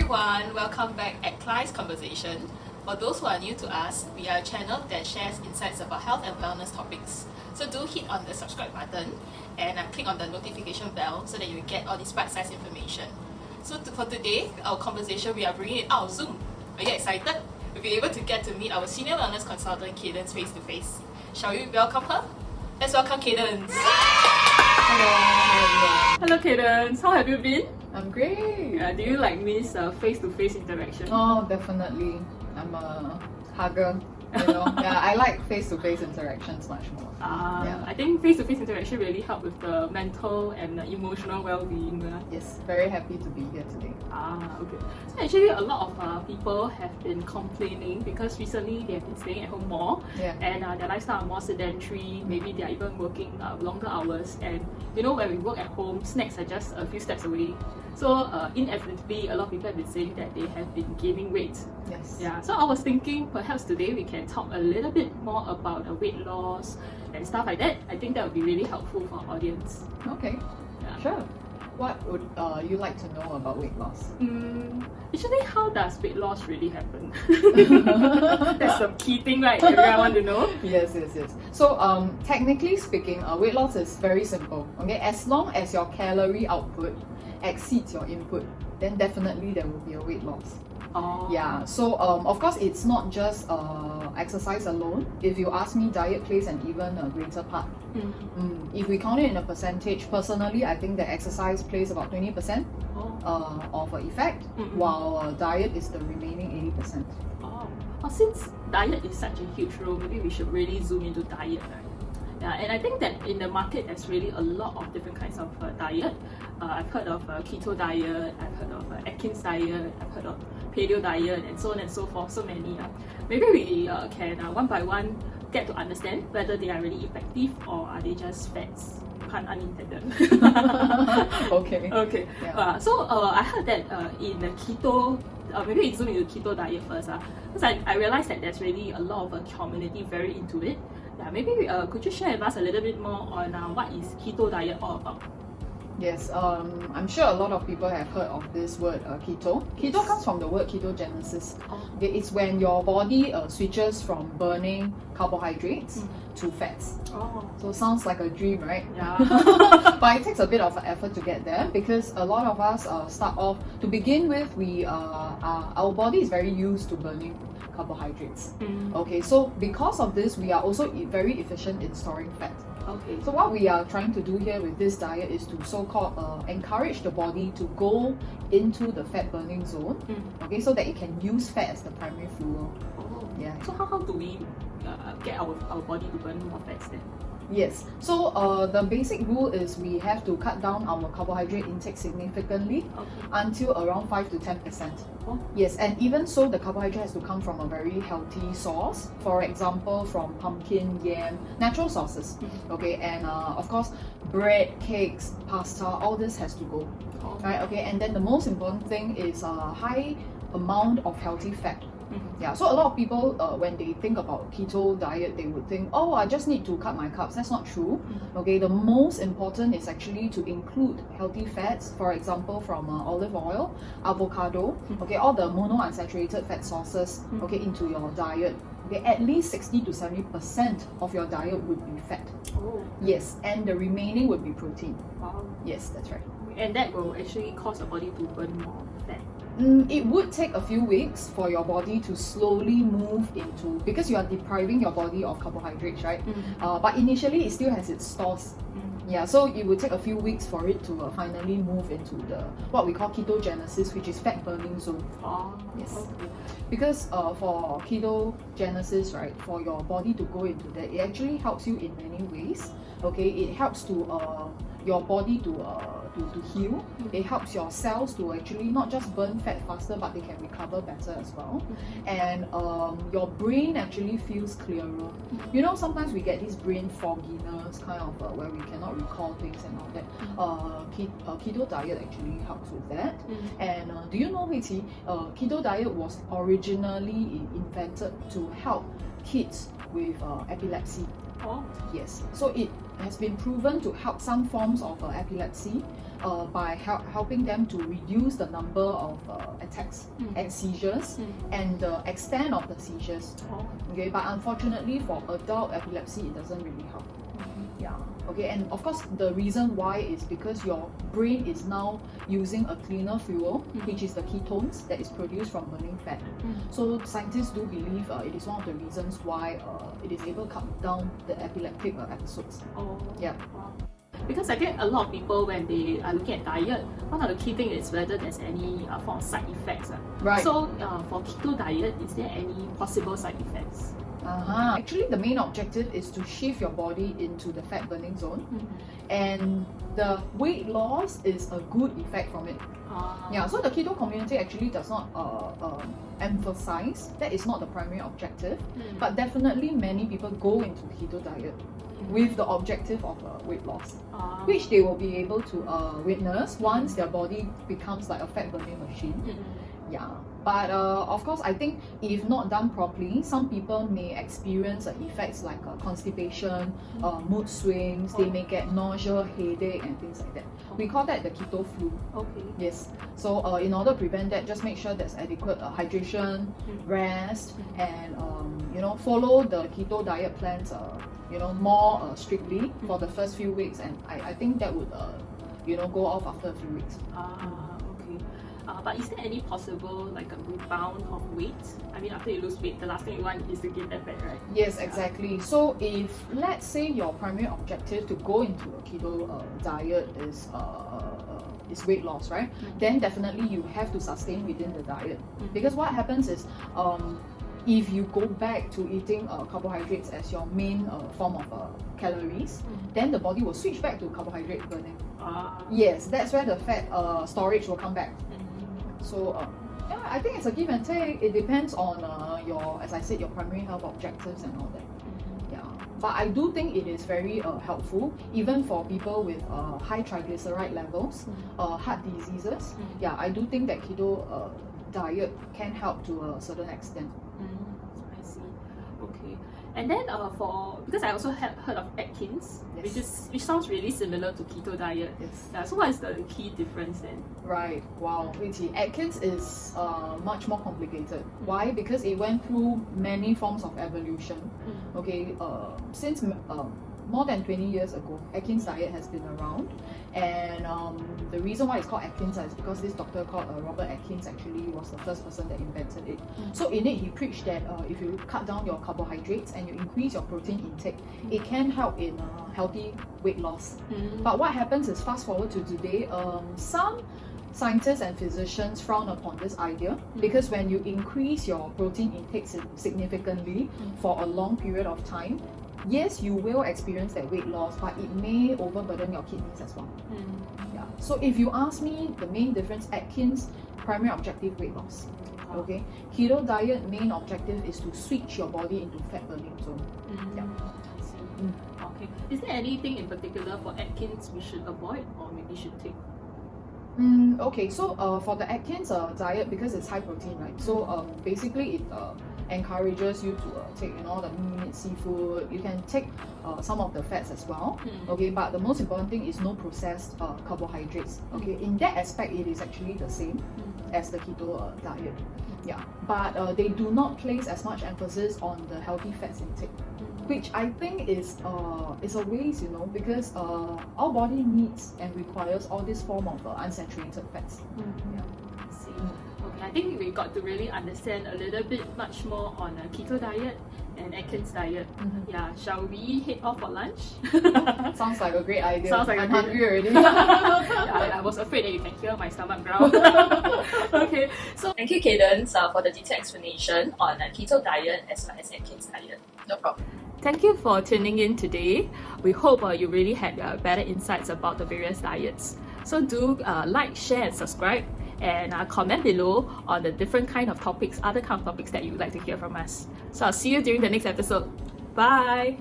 everyone, welcome back at Clive's Conversation. For those who are new to us, we are a channel that shares insights about health and wellness topics. So do hit on the subscribe button and click on the notification bell so that you get all this bite-sized information. So for today, our conversation, we are bringing it out of Zoom. Are you excited? We'll be able to get to meet our senior wellness consultant, Cadence, face to face. Shall we welcome her? Let's welcome Cadence. Hello. Hello Cadence, how have you been? I'm great. Do you like miss face-to-face interaction? Oh, definitely. I'm a hugger. Yeah, I like face-to-face interactions much more. Yeah. I think face-to-face interaction really help with the mental and emotional well-being. Yes, very happy to be here today. Okay. So actually, a lot of people have been complaining because recently they have been staying at home more, and their lifestyle are more sedentary. Maybe they are even working longer hours, and when we work at home, snacks are just a few steps away. So inevitably, a lot of people have been saying that they have been gaining weight. Yes. Yeah. So I was thinking perhaps today we can talk a little bit more about the weight loss and stuff like that. I think that would be really helpful for our audience. Okay. Yeah. Sure. What would you like to know about weight loss? Actually, how does weight loss really happen? That's the key thing, right? Everyone want to know. Yes. So technically speaking, weight loss is very simple. Okay, as long as your calorie output exceeds your input, then definitely there will be a weight loss. Yeah, so of course it's not just exercise alone. If you ask me, diet plays an even greater part. If we count it in a percentage, personally I think that exercise plays about 20% of effect, while diet is the remaining 80%. Since diet is such a huge role, maybe we should really zoom into diet, right? Yeah, and I think that in the market there's really a lot of different kinds of diet. I've heard of Keto diet, I've heard of Atkins diet, I've heard of Paleo diet, and so on and so forth, so many. Maybe we can one by one get to understand whether they are really effective or are they just fads, pun unintended. Okay. Yeah. So I heard that in the keto, maybe we zoom into keto diet first, because I realized that there's really a lot of a community very into it. Yeah, maybe could you share with us a little bit more on what is keto diet all about? Yes, I'm sure a lot of people have heard of this word keto. Keto comes from the word ketogenesis. Okay, it's when your body switches from burning carbohydrates to fats. So sounds like a dream, right? Yeah. But it takes a bit of effort to get there because a lot of us start off, to begin with, our body is very used to burning carbohydrates. Okay, so because of this, we are also very efficient in storing fat. Okay. So what we are trying to do here with this diet is to so-called encourage the body to go into the fat burning zone, okay, so that it can use fat as the primary fuel. Yeah. So how do we get our body to burn more fats then? Yes. So the basic rule is we have to cut down our carbohydrate intake significantly until around 5 to 10%. Yes, and even so, the carbohydrate has to come from a very healthy source. For example, from pumpkin, yam, natural sources. Okay, and of course, bread, cakes, pasta, all this has to go. Right? Okay, and then the most important thing is a high amount of healthy fat. Yeah, so a lot of people, when they think about keto diet, they would think, oh, I just need to cut my carbs. That's not true. Okay, the most important is actually to include healthy fats, for example, from olive oil, avocado, okay, all the monounsaturated fat sources, okay, into your diet. Okay, at least 60 to 70% of your diet would be fat. Yes, and the remaining would be protein. Yes, that's right. And that will actually cause the body to burn more fat. It would take a few weeks for your body to slowly move into, because you are depriving your body of carbohydrates, right? But initially it still has its stores. Yeah, so it would take a few weeks for it to finally move into the what we call ketogenesis, which is fat burning zone. Yes. Because for ketogenesis, right, for your body to go into that, it actually helps you in many ways. Okay, it helps to your body to heal. It helps your cells to actually not just burn fat faster, but they can recover better as well. And your brain actually feels clearer. Sometimes we get this brain fogginess, kind of where we cannot recall things and all that. Keto diet actually helps with that. And do you know, Hui Qi, keto diet was originally invented to help kids with epilepsy. Oh. Yes, so it has been proven to help some forms of epilepsy by helping them to reduce the number of attacks and seizures and the extent of the seizures. Oh. Okay, but unfortunately for adult epilepsy, it doesn't really help. Yeah. Okay, and of course the reason why is because your brain is now using a cleaner fuel, which is the ketones that is produced from burning fat. So scientists do believe it is one of the reasons why it is able to cut down the epileptic episodes. Oh. Yeah. Wow. Because I think a lot of people, when they are looking at diet, one of the key things is whether there's any form of side effects. Right. So for keto diet, is there any possible side effects? Actually, the main objective is to shift your body into the fat burning zone, and the weight loss is a good effect from it. Yeah, so the keto community actually does not emphasize that is not the primary objective, but definitely many people go into keto diet with the objective of weight loss, which they will be able to witness once their body becomes like a fat burning machine. Yeah, but of course, I think if not done properly, some people may experience effects like constipation, mood swings. They may get nausea, headache, and things like that. We call that the keto flu. Okay. Yes. So in order to prevent that, just make sure there's adequate hydration, rest, and follow the keto diet plans. More strictly for the first few weeks, and I think that would go off after a few weeks. Okay. But is there any possible like a rebound of weight? I mean, after you lose weight, the last thing you want is to gain that back, right? Yes, exactly. So if let's say your primary objective to go into a keto diet is weight loss, right? Then definitely you have to sustain within the diet, because what happens is if you go back to eating carbohydrates as your main form of calories, then the body will switch back to carbohydrate burning. Yes, that's where the fat storage will come back. So yeah, I think it's a give and take. It depends on your, as I said, your primary health objectives and all that. Yeah, but I do think it is very helpful even for people with high triglyceride levels, heart diseases. Yeah, I do think that keto diet can help to a certain extent. I see. Okay. And then because I also have heard of Atkins, which sounds really similar to keto diet. Yes. Yeah, so what is the key difference then? Right. Wow. Atkins is much more complicated. Why? Because it went through many forms of evolution. Okay. Since more than 20 years ago, Atkins diet has been around, and the reason why it's called Atkins is because this doctor called Robert Atkins actually was the first person that invented it. So in it, he preached that if you cut down your carbohydrates and you increase your protein intake, it can help in healthy weight loss. But what happens is, fast forward to today, some scientists and physicians frown upon this idea, because when you increase your protein intake significantly for a long period of time, yes, you will experience that weight loss, but it may overburden your kidneys as well. Yeah. So if you ask me, the main difference, Atkins, primary objective, weight loss. Okay. Keto diet, main objective is to switch your body into fat burning zone. Yeah. I see. Okay. Is there anything in particular for Atkins we should avoid or maybe should take? Okay, so for the Atkins diet, because it's high protein, right? So basically it encourages you to take the meat, seafood. You can take some of the fats as well. Okay, but the most important thing is no processed carbohydrates. Okay, in that aspect, it is actually the same as the keto diet. Yeah, but they do not place as much emphasis on the healthy fats intake, which I think is a waste, because our body needs and requires all this form of unsaturated fats. Yeah. I see. Okay, I think we got to really understand a little bit much more on a keto diet and Atkins diet. Yeah, shall we head off for lunch? Sounds like a great idea. Sounds like I'm hungry already. Yeah, I was afraid that you can hear my stomach growl. Okay, so thank you, Cadence, for the detailed explanation on keto diet as well as Atkins diet. No problem. thank you for tuning in today. We hope you really had better insights about the various diets. So do like, share and subscribe, and comment below on the different kind of topics, other kind of topics that you would like to hear from us. So I'll see you during the next episode. Bye!